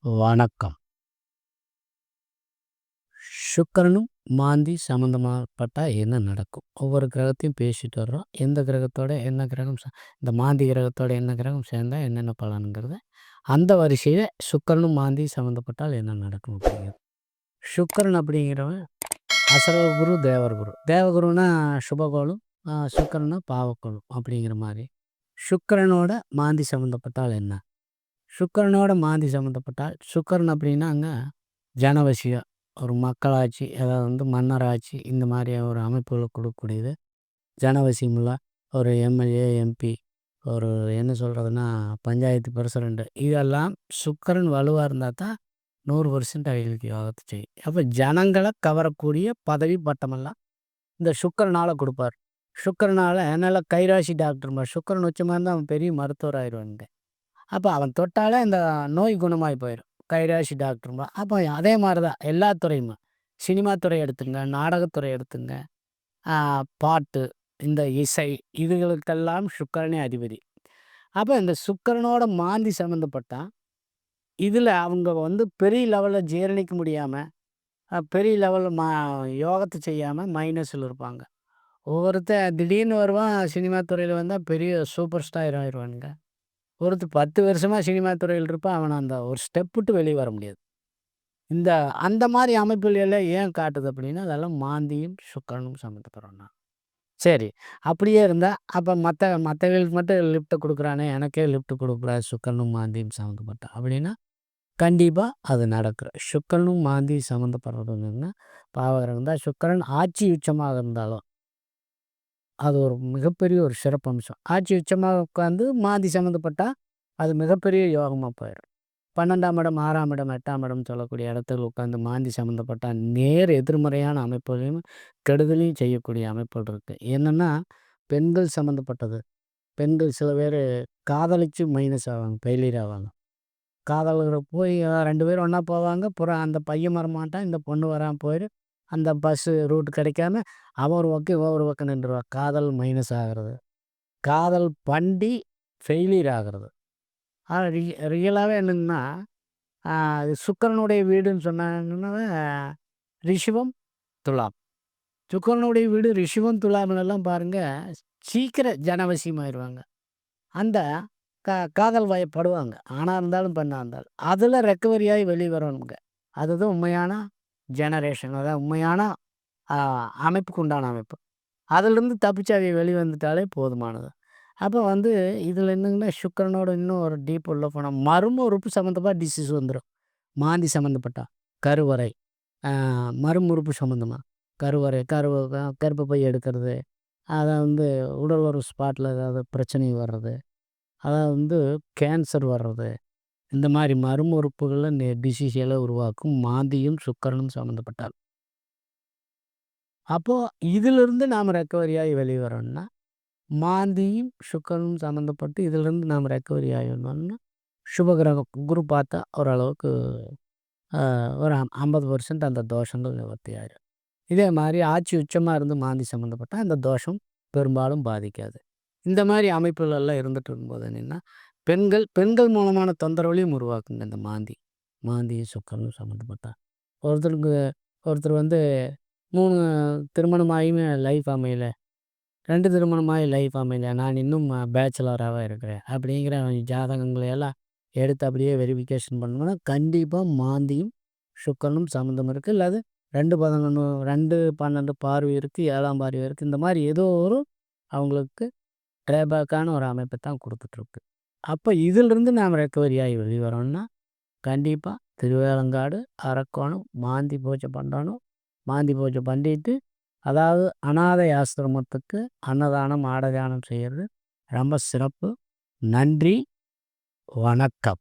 வணக்கம். சுக்கிரனும் மாந்தி சம்மந்தமாப்பட்டா என்ன நடக்கும்? ஒவ்வொரு கிரகத்தையும் பேசிட்டு வர்றோம். எந்த கிரகத்தோட என்ன கிரகம் இந்த மாந்தி கிரகத்தோட என்ன கிரகம் சேர்ந்தா என்னென்ன பலனுங்கிறத, அந்த வரிசையில சுக்கிரனும் மாந்தி சம்மந்தப்பட்டால் என்ன நடக்கும் அப்படிங்கிறது. சுக்கிரன் அப்படிங்கிறவன் அசுர குரு, தேவர் குரு. தேவகுருன்னா சுபகோளும், சுக்கிரன்னா பாவக்கோளும் அப்படிங்கிற மாரி. சுக்கிரனோட மாந்தி சம்மந்தப்பட்டால் என்ன? சுக்கிரனோட மாந்தி சம்மந்தப்பட்டால் சுக்கிரன் அப்படின்னாங்க ஜனவசியம், ஒரு மக்களாட்சி, அதாவது மன்னராட்சி, இந்த மாதிரி ஒரு அமைப்புகளை கொடுக்கக்கூடியது. ஜனவசியமுள்ள ஒரு எம்எல்ஏ, எம்பி, ஒரு என்ன சொல்கிறதுனா பஞ்சாயத்து பிரசிடெண்ட்டு, இதெல்லாம் சுக்கிரன் வலுவாக இருந்தால் தான் 100% அவங்களுக்கு யோகத்தை செய்யும். அப்போ ஜனங்களை கவரக்கூடிய பதவி பட்டமெல்லாம் இந்த சுக்கிரனால் கொடுப்பார். சுக்கிரனால் நல்ல கைராசி டாக்டர் சுக்கிரன் உச்சமாக இருந்தால் அவன் பெரிய மருத்துவர் ஆயிடுவானுங்க. அப்போ அவன் தொட்டாலே அந்த நோய் குணமாகி போயிடும். கைராசி டாக்டரும்பா. அப்போ அதே மாதிரி தான் எல்லா துறையுமே. சினிமா துறை எடுத்துங்க, நாடகத்துறை எடுத்துங்க, பாட்டு, இந்த இசை, இதுகளுக்கெல்லாம் சுக்கிரனே அதிபதி. அப்போ இந்த சுக்கிரனோட மாந்தி சம்மந்தப்பட்டா, இதில் அவங்க பெரிய லெவலில் ஜீரணிக்க முடியாமல், பெரிய லெவலில் யோகத்தை செய்யாமல் மைனஸில் இருப்பாங்க. ஒவ்வொருத்தன் திடீர்னு வருவான், சினிமா துறையில் வந்தால் பெரிய சூப்பர் ஸ்டார் ஆயிடுவானுங்க. ஒருத்தர் 10 வருஷமாக சினிமா துறையில் இருப்பான், அவனை அந்த ஒரு ஸ்டெப் விட்டு வெளியே வர முடியாது. அந்த மாதிரி அமைப்புகள் எல்லாம் ஏன் காட்டுது அப்படின்னா, அதெல்லாம் மாந்தியும் சுக்கிரனும் சம்மந்தப்படுறோம்னா. சரி, அப்படியே இருந்தால் அப்போ மற்றவங்களுக்கு மட்டும் லிஃப்ட்டை கொடுக்குறானே, எனக்கே லிஃப்ட் கொடுக்கக்கூடாது சுக்கிரனும் மாந்தியும் சம்மந்தப்பட்டா அப்படின்னா, கண்டிப்பாக அது நடக்கும். சுக்கிரனும் மாந்தியும் சம்மந்தப்படுறதுன்னா பாவகிரகம் தான். சுக்கிரன் ஆட்சி உச்சமாக இருந்தாலும் அது ஒரு மிகப்பெரிய ஒரு சிறப்பம்சம். ஆட்சி உச்சமாக உட்காந்து மாந்தி சம்மந்தப்பட்டா அது மிகப்பெரிய யோகமாக போயிடும். 12ஆம் இடம், 6ஆம் இடம், 8ஆம் இடம் சொல்லக்கூடிய இடத்துல உட்காந்து மாந்தி சம்மந்தப்பட்டா நேர் எதிர்மறையான அமைப்புகளையும் கெடுதலையும் செய்யக்கூடிய அமைப்புகள் இருக்குது. என்னென்னா பெண்கள் சம்மந்தப்பட்டது. பெண்கள் சில பேர் காதலித்து மைனஸ் ஆவாங்க, ஃபெயிலியர் ஆவாங்க. காதலரை போய் 2 பேரும் ஒன்றா போவாங்க, புறம் அந்த பையன் வரமாட்டான், இந்த பொண்ணு வராமல் போயிடும். அந்த பஸ்ஸு ரூட் கிடைக்காம அவன் ஒரு பக்கம் இவன் ஒரு பக்கம் நின்றுவான். காதல் மைனஸ் ஆகிறது, காதல் பண்டி ஃபெயிலியர் ஆகிறது. ரியலாகவே என்னன்னா சுக்கிரனுடைய வீடுன்னு சொன்னாங்கன்னா ரிஷிவம், துலாம். சுக்கிரனுடைய வீடு ரிஷிவம், துலாம்லாம் பாருங்கள், சீக்கிரம் ஜனவசியமாயிடுவாங்க. அந்த காதல் வயப்படுவாங்க, ஆணாக இருந்தாலும் பெண்ணாக இருந்தாலும். அதில் ரெக்கவரி ஆகி வெளியே வரணுங்க. அதுதான் உண்மையான ஜெனரேஷன், அதான் உண்மையான அமைப்புக்கு உண்டான அமைப்பு. அதிலிருந்து தப்பிச்சு அவை வெளியே வந்துட்டாலே போதுமானது. அப்போ இதில் என்னங்கன்னா சுக்கிரனோட இன்னும் ஒரு டீப் உள்ள போனால் மர்ம உறுப்பு சம்மந்தமாக டிசீஸ் வந்துடும். மாந்தி சம்மந்தப்பட்டா கருவறை, மர்ம உறுப்பு சம்மந்தமாக கருவறை, கர்ப்பப்பை எடுக்கிறது, அதை உடல் ஒரு ஸ்பாட்டில் ஏதாவது பிரச்சனை வர்றது, அதாவது கேன்சர் வர்றது, இந்த மாதிரி மர்ம உறுப்புகளில் டிசீஸ் எல்லாம் உருவாக்கும் மாந்தியும் சுக்கிரனும் சம்மந்தப்பட்டால். அப்போது இதிலிருந்து நாம் ரெக்கவரி ஆகி வெளியே வரணும்னா மாந்தியும் சுக்கிரனும் சம்மந்தப்பட்டு இதிலிருந்து நாம் ரெக்கவரி ஆகணும்னா சுபகிரகம் குரு பார்த்தா ஓரளவுக்கு ஒரு 50% அந்த தோஷங்கள் நிவர்த்தி ஆயிடும். இதே மாதிரி ஆட்சி உச்சமாக இருந்து மாந்தி சம்மந்தப்பட்டால் அந்த தோஷம் பெரும்பாலும் பாதிக்காது. இந்த மாதிரி அமைப்புகள் எல்லாம் இருந்துட்டு இருக்கும்போது என்னென்னா பெண்கள் மூலமான தொந்தரவுலையும் உருவாக்குங்க இந்த மாந்தியும் சுக்கிரனும் சம்மந்தப்பட்டா. ஒருத்தர் 3 திருமணமாகியுமே லைஃப் அமையல, 2 திருமணமாகி லைஃப் அமையல, நான் இன்னும் பேச்சுலராகவே இருக்கிறேன் அப்படிங்கிற ஜாதகங்களை எல்லாம் எடுத்து அப்படியே வெரிஃபிகேஷன் பண்ணோம்னா கண்டிப்பாக மாந்தியும் சுக்கிரனும் சம்மந்தம் இருக்குது. இல்லாது 2 12 பார்வை இருக்குது, 7ஆம் பார்வை இருக்குது. இந்த மாதிரி ஏதோ ஒரு அவங்களுக்கு ட்ரேபேக்கான ஒரு அமைப்பை தான் கொடுத்துட்ருக்கு. அப்போ இதிலிருந்து நாம் ரெக்கவரி ஆகி வெளியே வரோம்னா கண்டிப்பாக திருவேலங்காடு, அரக்கோணம், மாந்தி பூஜை பண்ணணும். மாந்தி பூஜை பண்ணிட்டு, அதாவது அநாதை ஆசிரமத்துக்கு அன்னதானம், ஆடதானம் செய்கிறது ரொம்ப சிறப்பு. நன்றி, வணக்கம்.